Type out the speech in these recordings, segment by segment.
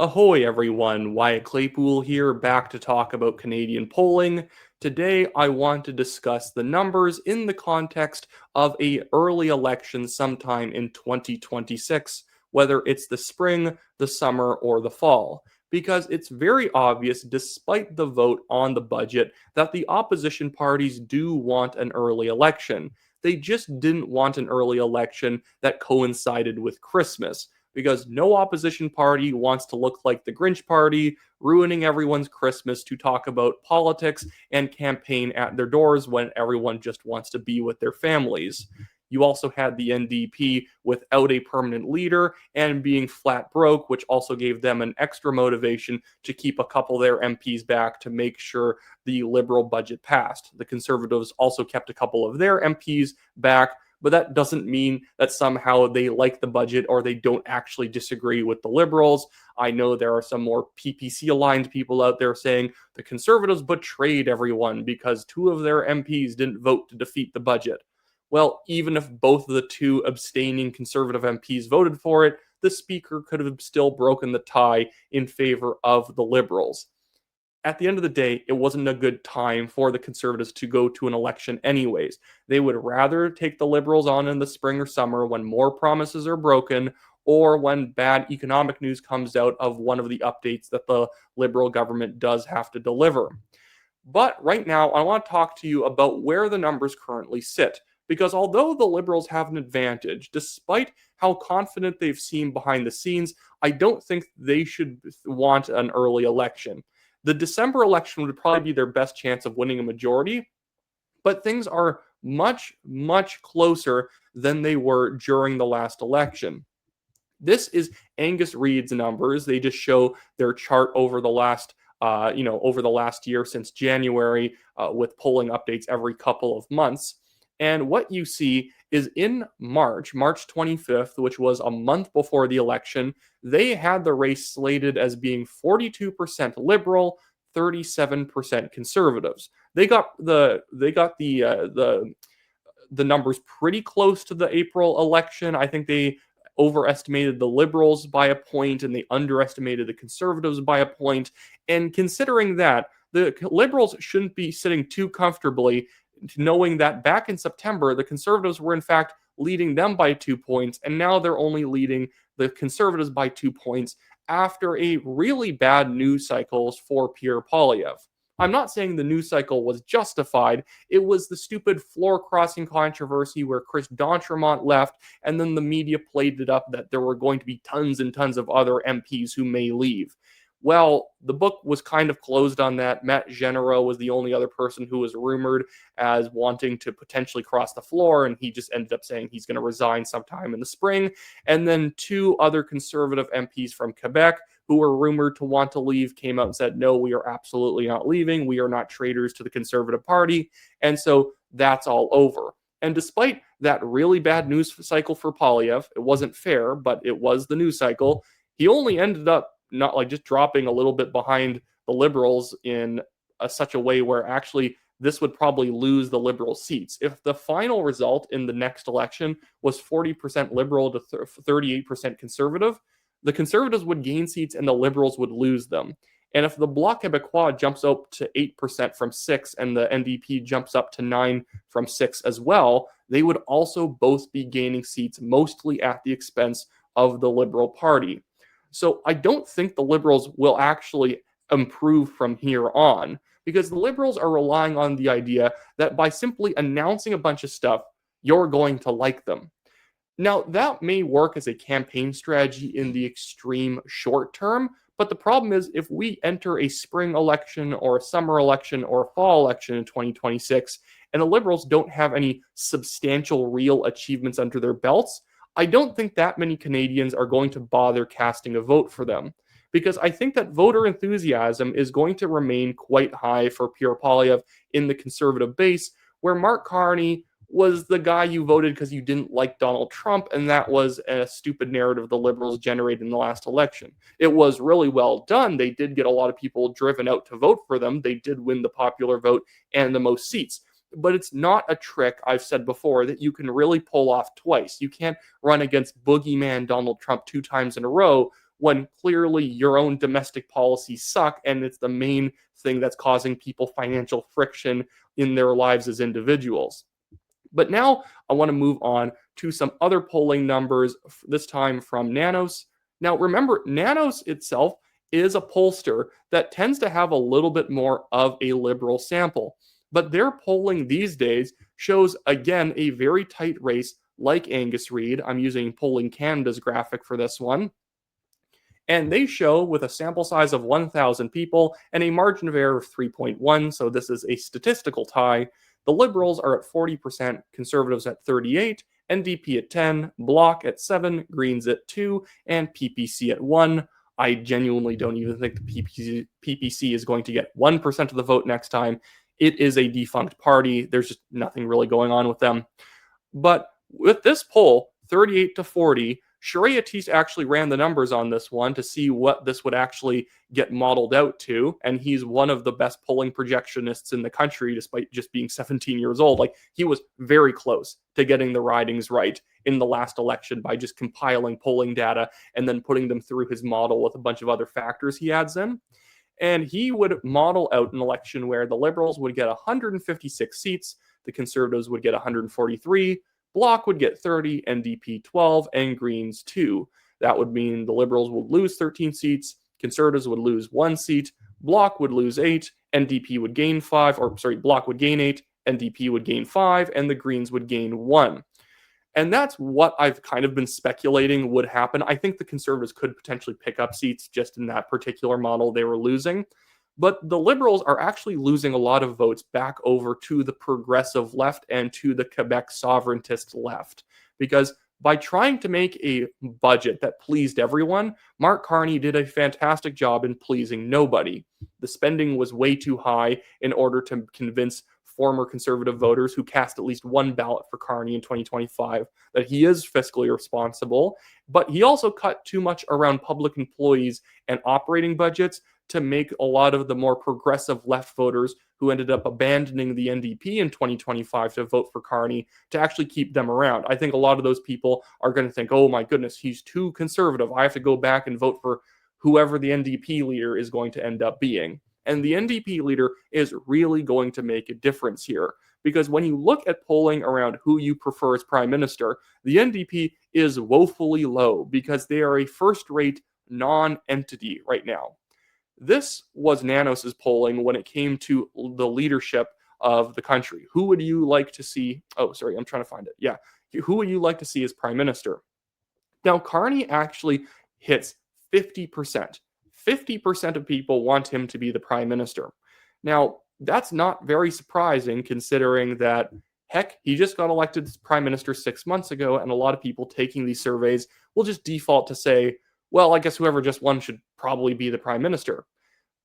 Ahoy, everyone. Wyatt Claypool here, back to talk about Canadian polling. Today, I want to discuss the numbers in the context of a early election sometime in 2026, whether it's the spring, the summer, or the fall. Because it's very obvious, despite the vote on the budget, that the opposition parties do want an early election. They just didn't want an early election that coincided with Christmas because no opposition party wants to look like the Grinch party, ruining everyone's Christmas to talk about politics and campaign at their doors when everyone just wants to be with their families. You also had the NDP without a permanent leader and being flat broke, which also gave them an extra motivation to keep a couple of their MPs back to make sure the Liberal budget passed. The Conservatives also kept a couple of their MPs back, but that doesn't mean that somehow they like the budget or they don't actually disagree with the Liberals. I know there are some more PPC aligned people out there saying the Conservatives betrayed everyone because two of their MPs didn't vote to defeat the budget. Well, even if both of the two abstaining Conservative MPs voted for it, the Speaker could have still broken the tie in favor of the Liberals. At the end of the day, it wasn't a good time for the Conservatives to go to an election anyways. They would rather take the Liberals on in the spring or summer when more promises are broken or when bad economic news comes out of one of the updates that the Liberal government does have to deliver. But right now, I want to talk to you about where the numbers currently sit. Because although the Liberals have an advantage, despite how confident they've seemed behind the scenes, I don't think they should want an early election. The December election would probably be their best chance of winning a majority, but things are much, much closer than they were during the last election. This is Angus Reid's numbers. They just show their chart over the last over the last year since January, with polling updates every couple of months. And what you see is in March 25th, which was a month before the election, they had the race slated as being 42% liberal, 37% conservatives. They got the numbers pretty close to the April election. I think they overestimated the liberals by a point and they underestimated the conservatives by a point. And considering that, the liberals shouldn't be sitting too comfortably knowing that back in September, the conservatives were in fact leading them by 2 points, and now they're only leading the conservatives by 2 points after a really bad news cycle for Pierre Poilievre. I'm not saying the news cycle was justified. It was the stupid floor crossing controversy where Chris D'Entremont left, and then the media played it up that there were going to be tons and tons of other MPs who may leave. Well, the book was kind of closed on that. Matt Genero was the only other person who was rumored as wanting to potentially cross the floor, and he just ended up saying he's going to resign sometime in the spring. And then two other conservative MPs from Quebec who were rumored to want to leave came out and said, no, we are absolutely not leaving. We are not traitors to the Conservative Party. And so that's all over. And despite that really bad news cycle for Poilievre, it wasn't fair, but it was the news cycle. He only ended up not like just dropping a little bit behind the Liberals in such a way where actually this would probably lose the Liberal seats. If the final result in the next election was 40% Liberal to 38% Conservative, the Conservatives would gain seats and the Liberals would lose them. And if the Bloc Québécois jumps up to 8% from 6 and the NDP jumps up to 9 from 6 as well, they would also both be gaining seats, mostly at the expense of the Liberal Party. So I don't think the Liberals will actually improve from here on because the Liberals are relying on the idea that by simply announcing a bunch of stuff, you're going to like them. Now, that may work as a campaign strategy in the extreme short term, but the problem is if we enter a spring election or a summer election or a fall election in 2026 and the Liberals don't have any substantial real achievements under their belts, I don't think that many Canadians are going to bother casting a vote for them because I think that voter enthusiasm is going to remain quite high for Pierre Poilievre in the Conservative base, where Mark Carney was the guy you voted because you didn't like Donald Trump, and that was a stupid narrative the Liberals generated in the last election. It was really well done. They did get a lot of people driven out to vote for them. They did win the popular vote and the most seats. But it's not a trick, I've said before, that you can really pull off twice. You can't run against boogeyman Donald Trump 2 times in a row when clearly your own domestic policies suck and it's the main thing that's causing people financial friction in their lives as individuals. But now I want to move on to some other polling numbers, this time from Nanos. Now, remember, Nanos itself is a pollster that tends to have a little bit more of a liberal sample. But their polling these days shows, again, a very tight race like Angus Reid. I'm using Polling Canada's graphic for this one. And they show, with a sample size of 1,000 people and a margin of error of 3.1, so this is a statistical tie, the Liberals are at 40%, Conservatives at 38%, NDP at 10%, Bloc at 7%, Greens at 2%, and PPC at 1%. I genuinely don't even think the PPC is going to get 1% of the vote next time. It is a defunct party. There's just nothing really going on with them. But with this poll, 38 to 40, Sharia Teese actually ran the numbers on this one to see what this would actually get modeled out to. And he's one of the best polling projectionists in the country, despite just being 17 years old. Like, he was very close to getting the ridings right in the last election by just compiling polling data and then putting them through his model with a bunch of other factors he adds in. And he would model out an election where the Liberals would get 156 seats, the Conservatives would get 143, Bloc would get 30, NDP 12, and Greens 2. That would mean the Liberals would lose 13 seats, Conservatives would lose 1 seat, Bloc would lose 8, NDP would gain 5, Bloc would gain 8, NDP would gain 5, and the Greens would gain 1. And that's what I've kind of been speculating would happen. I think the Conservatives could potentially pick up seats just in that particular model they were losing. But the Liberals are actually losing a lot of votes back over to the progressive left and to the Quebec sovereigntist left. Because by trying to make a budget that pleased everyone, Mark Carney did a fantastic job in pleasing nobody. The spending was way too high in order to convince former conservative voters who cast at least one ballot for Carney in 2025 that he is fiscally responsible. But he also cut too much around public employees and operating budgets to make a lot of the more progressive left voters who ended up abandoning the NDP in 2025 to vote for Carney to actually keep them around. I think a lot of those people are going to think, oh my goodness, he's too conservative. I have to go back and vote for whoever the NDP leader is going to end up being. And the NDP leader is really going to make a difference here. Because when you look at polling around who you prefer as prime minister, the NDP is woefully low because they are a first-rate non-entity right now. This was Nanos's polling when it came to the leadership of the country. Who would you like to see? Oh, sorry, I'm trying to find it. Yeah. Who would you like to see as prime minister? Now, Carney actually hits 50%. 50% of people want him to be the prime minister. Now, that's not very surprising considering that, heck, he just got elected as prime minister 6 months ago, and a lot of people taking these surveys will just default to say, well, I guess whoever just won should probably be the prime minister.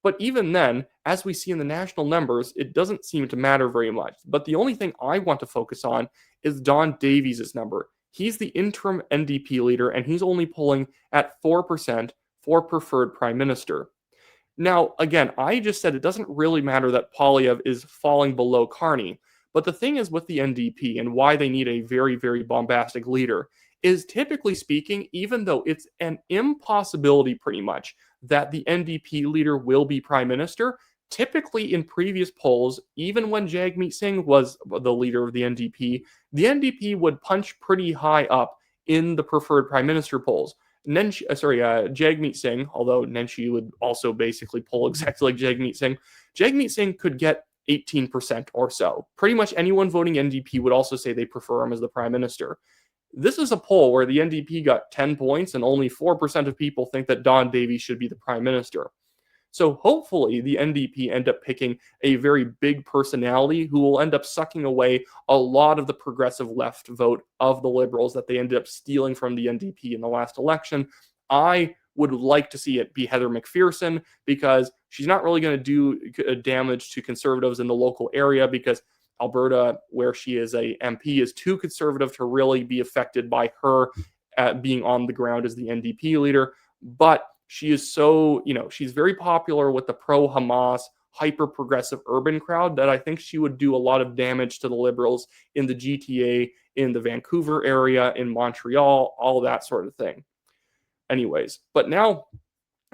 But even then, as we see in the national numbers, it doesn't seem to matter very much. But the only thing I want to focus on is Don Davies' number. He's the interim NDP leader, and he's only polling at 4% for preferred prime minister. Now, again, I just said it doesn't really matter that Poilievre is falling below Carney. But the thing is with the NDP and why they need a very, very bombastic leader is, typically speaking, even though it's an impossibility pretty much that the NDP leader will be prime minister, typically in previous polls, even when Jagmeet Singh was the leader of the NDP would punch pretty high up in the preferred prime minister polls. Jagmeet Singh, although Nenshi would also basically poll exactly like Jagmeet Singh could get 18% or so. Pretty much anyone voting NDP would also say they prefer him as the prime minister. This is a poll where the NDP got 10 points and only 4% of people think that Don Davies should be the prime minister. So hopefully the NDP end up picking a very big personality who will end up sucking away a lot of the progressive left vote of the Liberals that they ended up stealing from the NDP in the last election. I would like to see it be Heather McPherson because she's not really going to do damage to Conservatives in the local area because Alberta, where she is a MP, is too conservative to really be affected by her being on the ground as the NDP leader. But she is so, she's very popular with the pro-Hamas, hyper-progressive urban crowd that I think she would do a lot of damage to the Liberals in the GTA, in the Vancouver area, in Montreal, all that sort of thing. anyways. But now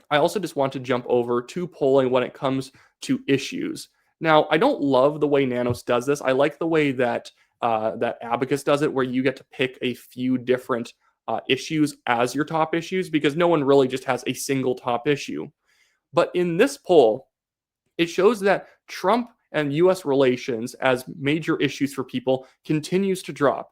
I also just want to jump over to polling when it comes to issues. Now, I don't love the way Nanos does this. I like the way that that Abacus does it, where you get to pick a few different issues as your top issues, because no one really just has a single top issue. But in this poll, it shows that Trump and US relations as major issues for people continues to drop.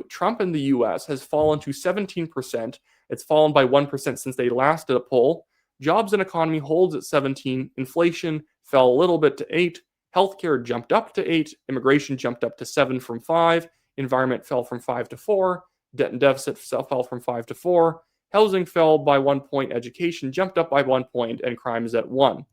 Trump in the US has fallen to 17%. It's fallen by 1% since they last did a poll. Jobs and economy holds at 17. Inflation fell a little bit to 8. Healthcare jumped up to 8. Immigration jumped up to 7 from 5. Environment fell from 5 to 4. Debt and deficit fell from 5 to 4. Housing fell by 1 point. Education jumped up by 1 point, and crime is at 1.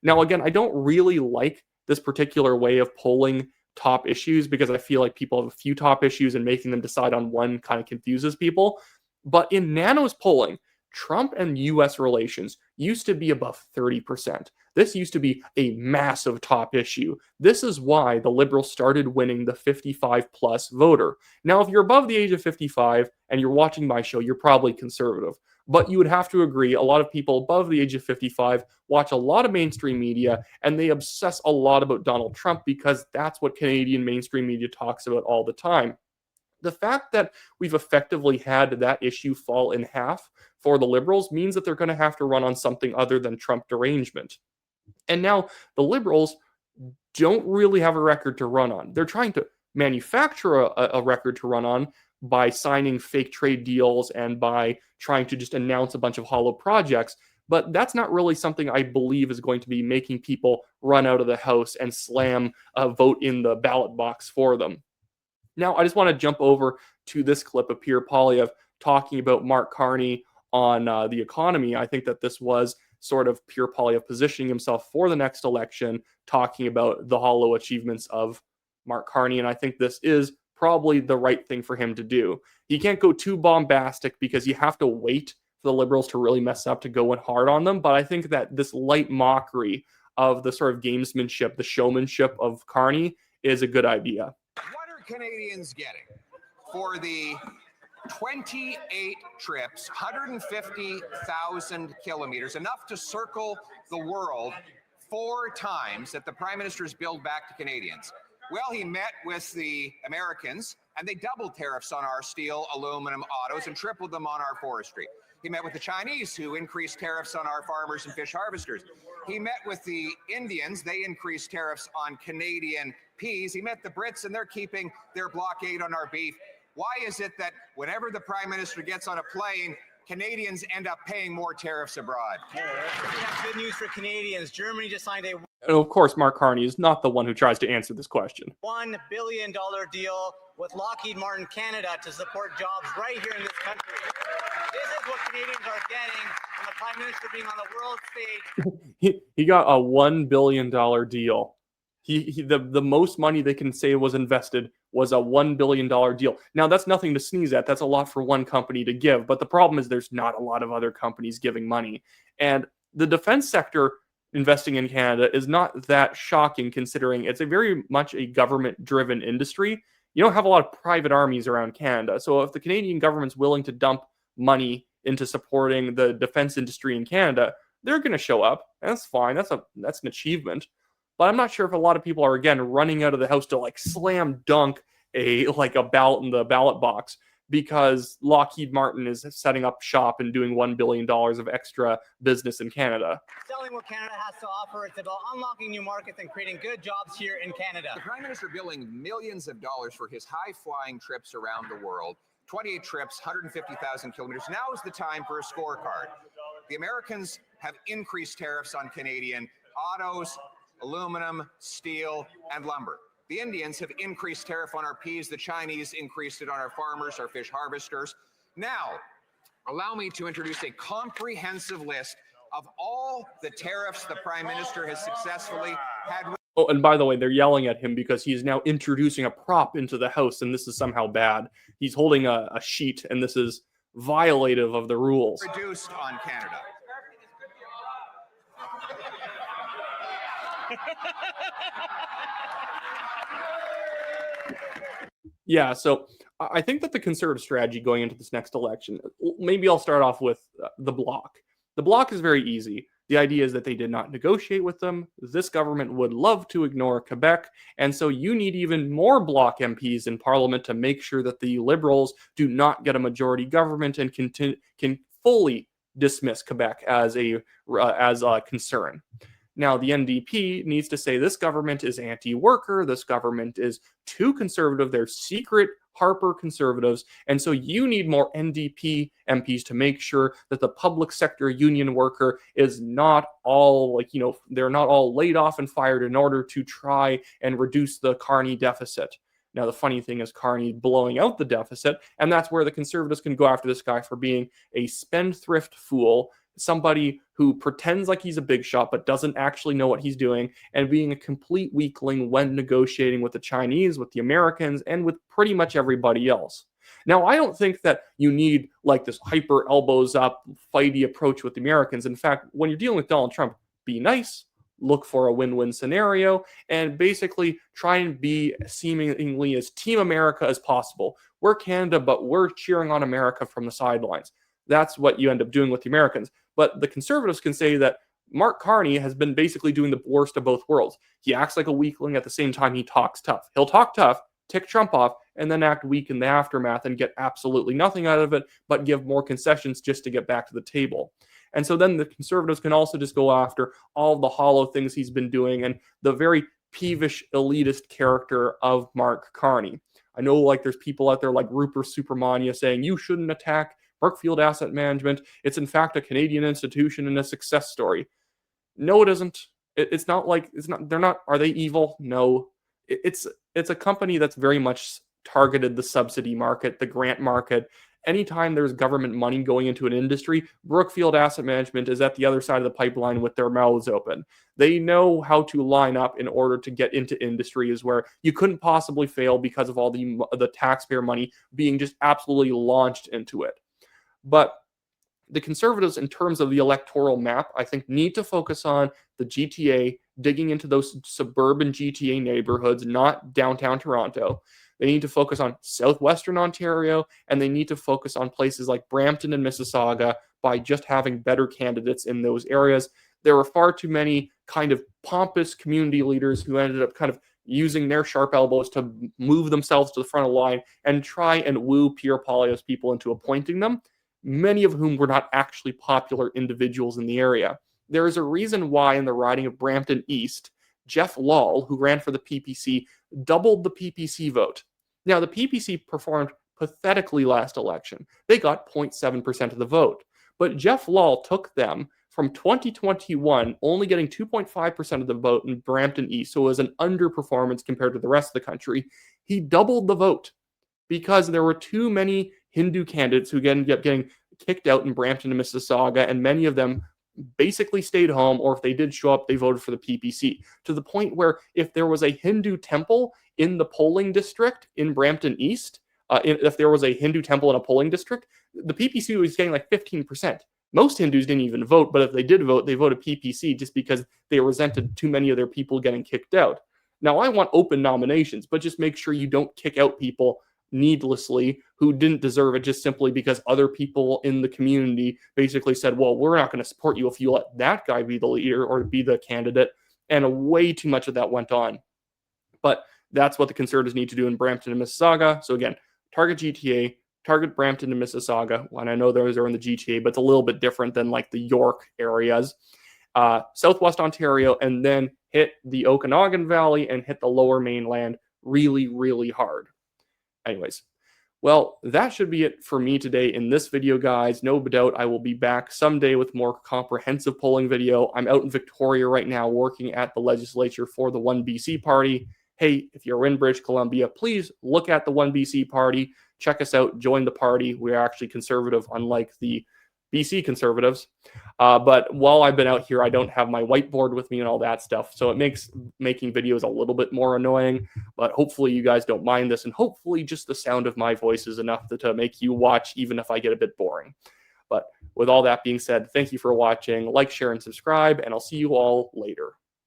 Now, again, I don't really like this particular way of polling top issues because I feel like people have a few top issues and making them decide on one kind of confuses people. But in Nano's polling, Trump and US relations used to be above 30%. This used to be a massive top issue. This is why the Liberals started winning the 55 plus voter. Now, if you're above the age of 55 and you're watching my show, you're probably conservative. But you would have to agree, a lot of people above the age of 55 watch a lot of mainstream media, and they obsess a lot about Donald Trump because that's what Canadian mainstream media talks about all the time. The fact that we've effectively had that issue fall in half for the Liberals means that they're going to have to run on something other than Trump derangement. And now the Liberals don't really have a record to run on. They're trying to manufacture a record to run on by signing fake trade deals and by trying to just announce a bunch of hollow projects. But that's not really something I believe is going to be making people run out of the House and slam a vote in the ballot box for them. Now, I just want to jump over to this clip of Pierre Poilievre talking about Mark Carney on the economy. I think that this was sort of Pierre Poilievre positioning himself for the next election, talking about the hollow achievements of Mark Carney. And I think this is probably the right thing for him to do. He can't go too bombastic because you have to wait for the Liberals to really mess up to go in hard on them. But I think that this light mockery of the sort of gamesmanship, the showmanship of Carney is a good idea. What are Canadians getting for the 28 trips, 150,000 kilometers, enough to circle the world 4 times that the Prime Minister's billed back to Canadians? Well, he met with the Americans, and they doubled tariffs on our steel, aluminum, autos, and tripled them on our forestry. He met with the Chinese, who increased tariffs on our farmers and fish harvesters. He met with the Indians. They increased tariffs on Canadian peas. He met the Brits, and they're keeping their blockade on our beef. Why is it that whenever the Prime Minister gets on a plane, Canadians end up paying more tariffs abroad? We have good news for Canadians. Germany just signed a And of course, Mark Carney is not the one who tries to answer this question. $1 billion deal with Lockheed Martin Canada to support jobs right here in this country. This is what Canadians are getting from the Prime Minister being on the world stage. He got a $1 billion deal. The most money they can say was invested was a $1 billion deal. Now, that's nothing to sneeze at. That's a lot for one company to give. But the problem is there's not a lot of other companies giving money. And the defense sector investing in Canada is not that shocking, considering it's a very much a government-driven industry. You don't have a lot of private armies around Canada. So if the Canadian government's willing to dump money into supporting the defense industry in Canada, they're going to show up. That's fine. That's an achievement. But I'm not sure if a lot of people are, again, running out of the House to like slam dunk a ballot in the ballot box because Lockheed Martin is setting up shop and doing $1 billion of extra business in Canada. Selling what Canada has to offer, it's about unlocking new markets and creating good jobs here in Canada. The Prime Minister billing millions of dollars for his high-flying trips around the world. 28 trips, 150,000 kilometers. Now is the time for a scorecard. The Americans have increased tariffs on Canadian autos, aluminum, steel, and lumber. The Indians have increased tariff on our peas. The Chinese increased it on our farmers, our fish harvesters. Now, allow me to introduce a comprehensive list of all the tariffs the Prime Minister has successfully had. Oh, and by the way, they're yelling at him because he is now introducing a prop into the House, and this is somehow bad. He's holding a sheet, and this is violative of the rules. Reduced on Canada. Yeah, so I think that the conservative strategy going into this next election, maybe I'll start off with the bloc. The bloc is very easy. The idea is that they did not negotiate with them. This government would love to ignore Quebec. And so you need even more bloc MPs in Parliament to make sure that the Liberals do not get a majority government and can fully dismiss Quebec as a concern. Now, the NDP needs to say this government is anti-worker, this government is too conservative, they're secret Harper conservatives, and so you need more NDP MPs to make sure that the public sector union worker is not all, they're not all laid off and fired in order to try and reduce the Carney deficit. Now, the funny thing is Carney blowing out the deficit, and that's where the conservatives can go after this guy for being a spendthrift fool, somebody who pretends like he's a big shot but doesn't actually know what he's doing, and being a complete weakling when negotiating with the Chinese, with the Americans, and with pretty much everybody else. Now, I don't think that you need like this hyper elbows up, fighty approach with the Americans. In fact, when you're dealing with Donald Trump, be nice, look for a win-win scenario, and basically try and be seemingly as Team America as possible. We're Canada, but we're cheering on America from the sidelines. That's what you end up doing with the Americans. But the conservatives can say that Mark Carney has been basically doing the worst of both worlds. He acts like a weakling at the same time he talks tough. He'll talk tough, tick Trump off, and then act weak in the aftermath and get absolutely nothing out of it, but give more concessions just to get back to the table. And so then the conservatives can also just go after all the hollow things he's been doing and the very peevish elitist character of Mark Carney. I know like there's people out there like Rupert Supermania saying you shouldn't attack Brookfield Asset Management. It's in fact a Canadian institution and a success story. No, it isn't. It's not like they're not. Are they evil? No. It's a company that's very much targeted the subsidy market, the grant market. Anytime there's government money going into an industry, Brookfield Asset Management is at the other side of the pipeline with their mouths open. They know how to line up in order to get into industries where you couldn't possibly fail because of all the taxpayer money being just absolutely launched into it. But the conservatives, in terms of the electoral map, I think need to focus on the GTA, digging into those suburban GTA neighborhoods, not downtown Toronto. They need to focus on southwestern Ontario, and they need to focus on places like Brampton and Mississauga by just having better candidates in those areas. There were far too many kind of pompous community leaders who ended up kind of using their sharp elbows to move themselves to the front of the line and try and woo Pierre Poilievre's people into appointing them, many of whom were not actually popular individuals in the area. There is a reason why in the riding of Brampton East, Jeff Lall, who ran for the PPC, doubled the PPC vote. Now, the PPC performed pathetically last election. They got 0.7% of the vote. But Jeff Lall took them from 2021, only getting 2.5% of the vote in Brampton East, so it was an underperformance compared to the rest of the country. He doubled the vote because there were too many Hindu candidates who ended up getting kicked out in Brampton and Mississauga, and many of them basically stayed home, or if they did show up, they voted for the PPC, to the point where if there was a Hindu temple in the polling district in Brampton East, if there was a Hindu temple in a polling district, the PPC was getting like 15%. Most Hindus didn't even vote, but if they did vote, they voted PPC just because they resented too many of their people getting kicked out. Now, I want open nominations, but just make sure you don't kick out people needlessly who didn't deserve it just simply because other people in the community basically said, well, we're not going to support you if you let that guy be the leader or be the candidate. And way too much of that went on. But that's what the Conservatives need to do in Brampton and Mississauga. So again, target GTA, target Brampton and Mississauga. And I know those are in the GTA, but it's a little bit different than like the York areas. Southwest Ontario, and then hit the Okanagan Valley and hit the Lower Mainland really, really hard. Anyways, well, that should be it for me today in this video, guys. No doubt I will be back someday with more comprehensive polling video. I'm out in Victoria right now working at the legislature for the One BC party. Hey, if you're in British Columbia, please look at the One BC party. Check us out. Join the party. We're actually conservative, unlike the BC Conservatives. But while I've been out here, I don't have my whiteboard with me and all that stuff. So it makes making videos a little bit more annoying. But hopefully you guys don't mind this. And hopefully just the sound of my voice is enough to make you watch, even if I get a bit boring. But with all that being said, thank you for watching. Like, share, and subscribe. And I'll see you all later.